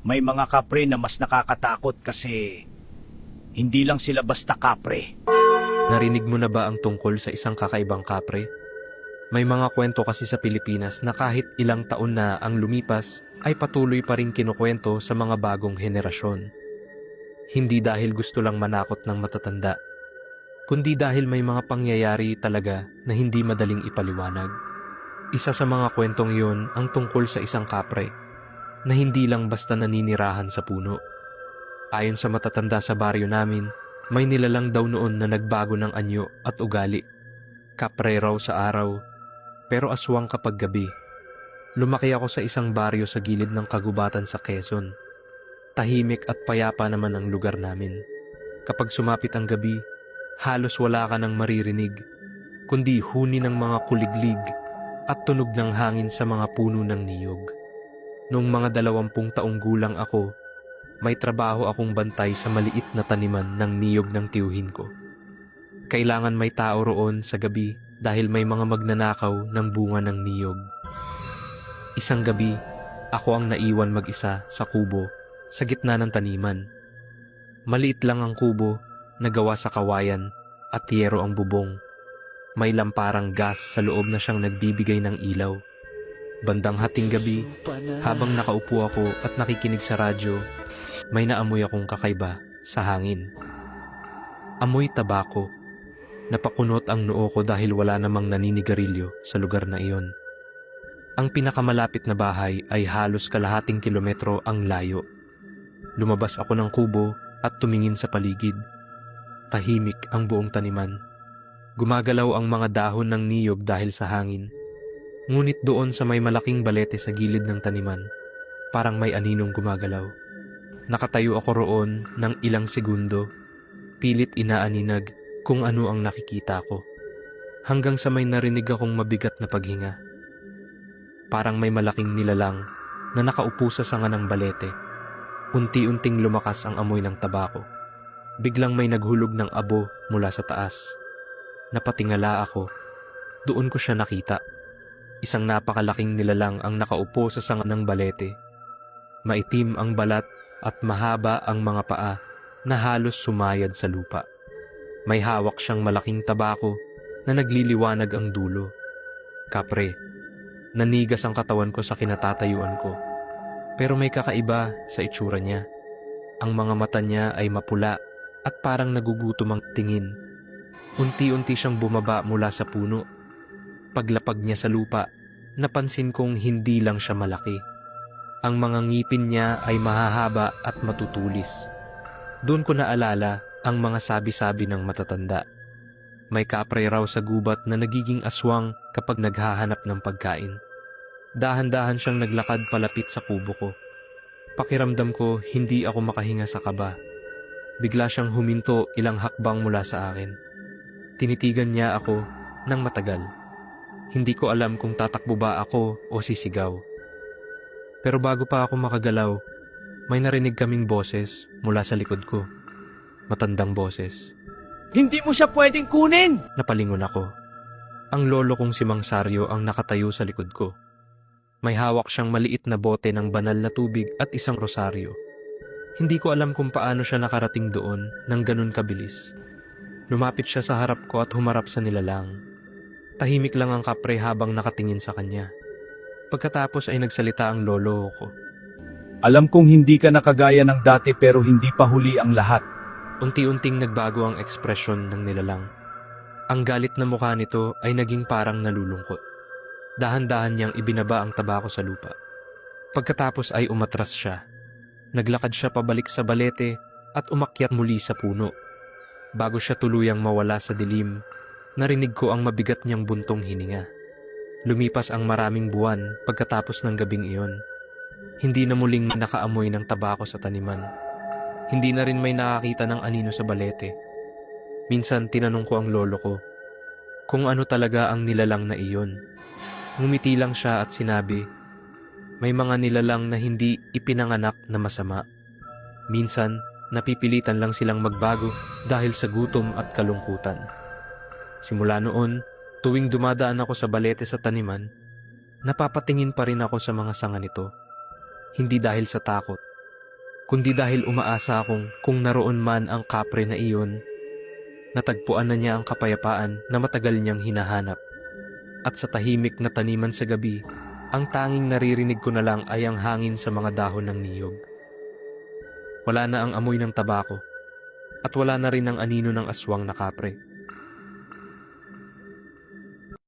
May mga kapre na mas nakakatakot kasi hindi lang sila basta kapre. Narinig mo na ba ang tungkol sa isang kakaibang kapre? May mga kwento kasi sa Pilipinas na kahit ilang taon na ang lumipas ay patuloy pa rin kinukwento sa mga bagong henerasyon. Hindi dahil gusto lang manakot ng matatanda, kundi dahil may mga pangyayari talaga na hindi madaling ipaliwanag. Isa sa mga kwentong iyon ang tungkol sa isang kapre na hindi lang basta naninirahan sa puno. Ayon sa matatanda sa baryo namin, may nilalang daw noon na nagbago ng anyo at ugali. Kapre raw sa araw, pero aswang kapag gabi. Lumaki ako sa isang baryo sa gilid ng kagubatan sa Quezon. Tahimik at payapa naman ang lugar namin. Kapag sumapit ang gabi, halos wala ka nang maririnig, kundi huni ng mga kuliglig at tunog ng hangin sa mga puno ng niyog. Noong mga 20 taong gulang ako, may trabaho akong bantay sa maliit na taniman ng niyog ng tiyuhin ko. Kailangan may tao roon sa gabi dahil may mga magnanakaw ng bunga ng niyog. Isang gabi, ako ang naiwan mag-isa sa kubo sa gitna ng taniman. Maliit lang ang kubo na gawa sa kawayan at yero ang bubong. May lamparang gas sa loob na siyang nagbibigay ng ilaw. Bandang hating gabi, habang nakaupo ako at nakikinig sa radyo, may naamoy akong kakaiba sa hangin. Amoy tabako. Napakunot ang noo ko dahil wala namang naninigarilyo sa lugar na iyon. Ang pinakamalapit na bahay ay halos kalahating kilometro ang layo. Lumabas ako ng kubo at tumingin sa paligid. Tahimik ang buong taniman. Gumagalaw ang mga dahon ng niyog dahil sa hangin. Ngunit doon sa may malaking balete sa gilid ng taniman, parang may aninong gumagalaw. Nakatayo ako roon ng ilang segundo, pilit inaaninag kung ano ang nakikita ko. Hanggang sa may narinig akong mabigat na paghinga. Parang may malaking nilalang na nakaupo sa sanga ng balete. Unti-unting lumakas ang amoy ng tabako. Biglang may naghulog ng abo mula sa taas. Napatingala ako. Doon ko siya nakita. Isang napakalaking nilalang ang nakaupo sa sanga ng balete. Maitim ang balat at mahaba ang mga paa na halos sumayad sa lupa. May hawak siyang malaking tabako na nagliliwanag ang dulo. Kapre, nanigas ang katawan ko sa kinatatayuan ko. Pero may kakaiba sa itsura niya. Ang mga mata niya ay mapula at parang nagugutom ang tingin. Unti-unti siyang bumaba mula sa puno. Paglapag niya sa lupa, napansin kong hindi lang siya malaki. Ang mga ngipin niya ay mahahaba at matutulis. Doon ko naalala ang mga sabi-sabi ng matatanda. May kapre raw sa gubat na nagiging aswang kapag naghahanap ng pagkain. Dahan-dahan siyang naglakad palapit sa kubo ko. Pakiramdam ko hindi ako makahinga sa kaba. Bigla siyang huminto ilang hakbang mula sa akin. Tinitigan niya ako ng matagal. Hindi ko alam kung tatakbo ba ako o sisigaw. Pero bago pa ako makagalaw, may narinig kaming boses mula sa likod ko. Matandang boses. Hindi mo siya pwedeng kunin! Napalingon ako. Ang lolo kong si Mang Saryo ang nakatayo sa likod ko. May hawak siyang maliit na bote ng banal na tubig at isang rosaryo. Hindi ko alam kung paano siya nakarating doon nang ganun kabilis. Lumapit siya sa harap ko at humarap sa nilalang. Tahimik lang ang kapre habang nakatingin sa kanya. Pagkatapos ay nagsalita ang lolo ko. Alam kong hindi ka nakagaya ng dati pero hindi pa huli ang lahat. Unti-unting nagbago ang ekspresyon ng nilalang. Ang galit na mukha nito ay naging parang nalulungkot. Dahan-dahan niyang ibinaba ang tabako sa lupa. Pagkatapos ay umatras siya. Naglakad siya pabalik sa balete at umakyat muli sa puno. Bago siya tuluyang mawala sa dilim, narinig ko ang mabigat niyang buntong hininga. Lumipas ang maraming buwan pagkatapos ng gabing iyon. Hindi na muling nakaamoy ng tabako sa taniman. Hindi na rin may nakakita ng anino sa balete. Minsan tinanong ko ang lolo ko kung ano talaga ang nilalang na iyon. Ngumiti lang siya at sinabi, may mga nilalang na hindi ipinanganak na masama. Minsan, napipilitan lang silang magbago dahil sa gutom at kalungkutan. Simula noon, tuwing dumadaan ako sa balete sa taniman, napapatingin pa rin ako sa mga sanga nito. Hindi dahil sa takot, kundi dahil umaasa akong kung naroon man ang kapre na iyon, natagpuan na niya ang kapayapaan na matagal niyang hinahanap. At sa tahimik na taniman sa gabi, ang tanging naririnig ko na lang ay ang hangin sa mga dahon ng niyog. Wala na ang amoy ng tabako, at wala na rin ang anino ng aswang na kapre.